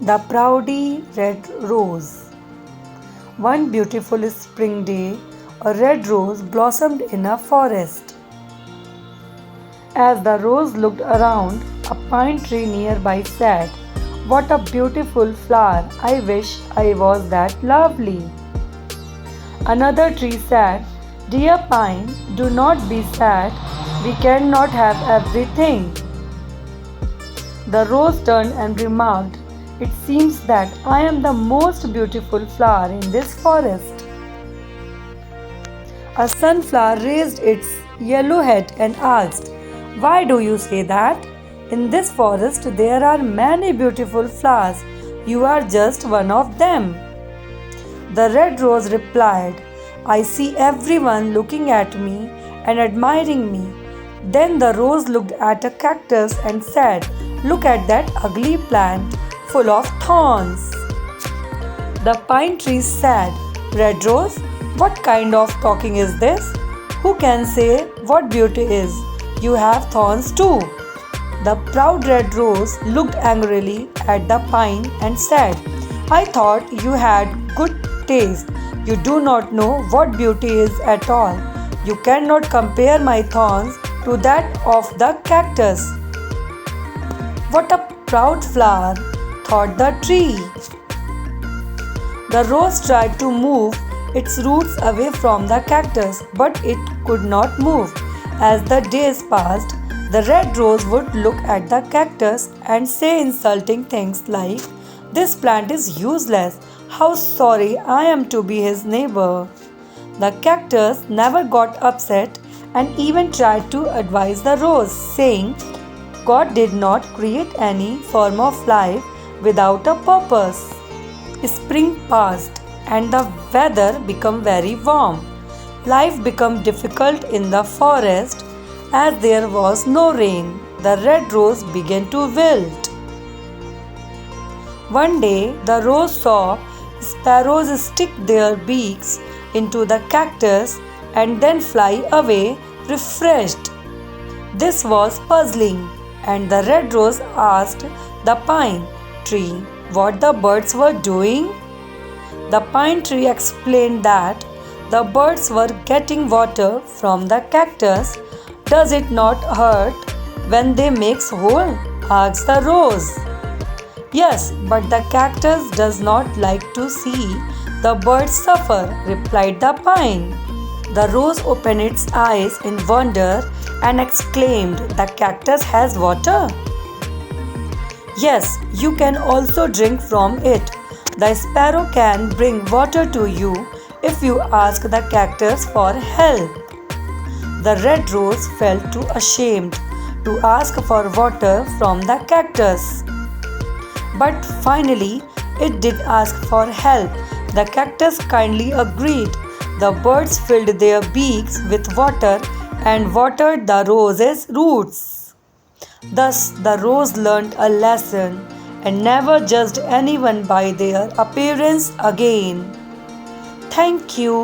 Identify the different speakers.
Speaker 1: The Proudy Red Rose. One beautiful spring day, a red rose blossomed in a forest. As the rose looked around, a pine tree nearby said, "What a beautiful flower! I wish I was that lovely." Another tree said, "Dear pine, do not be sad. We cannot have everything." The rose turned and remarked, "It seems that I am the most beautiful flower in this forest." A sunflower raised its yellow head and asked, "Why do you say that? In this forest there are many beautiful flowers. You are just one of them." The red rose replied, "I see everyone looking at me and admiring me." Then the rose looked at a cactus and said, "Look at that ugly plant full of thorns." The pine tree said, "Red rose, what kind of talking is this? Who can say what beauty is? You have thorns too." The proud red rose looked angrily at the pine and said, "I thought you had good taste. You do not know what beauty is at all. You cannot compare my thorns to that of the cactus." "What a proud flower," thought the tree. The rose tried to move its roots away from the cactus, but it could not move. As the days passed, the red rose would look at the cactus and say insulting things like, "This plant is useless. How sorry I am to be his neighbor." The cactus never got upset and even tried to advise the rose, saying, "God did not create any form of life without a purpose." Spring passed and the weather became very warm. Life became difficult in the forest as there was no rain. The red rose began to wilt. One day, the rose saw sparrows stick their beaks into the cactus and then fly away refreshed. This was puzzling, and the red rose asked the pine tree what the birds were doing. The pine tree explained that the birds were getting water from the cactus. "Does it not hurt when they mix hole?" asked the rose. "Yes, but the cactus does not like to see the birds suffer," replied the pine. The rose opened its eyes in wonder and exclaimed, "The cactus has water?" "Yes, you can also drink from it. The sparrow can bring water to you if you ask the cactus for help." The red rose felt too ashamed to ask for water from the cactus. But finally, it did ask for help. The cactus kindly agreed. The birds filled their beaks with water and watered the rose's roots. Thus, the rose learned a lesson and never judged anyone by their appearance again. Thank you.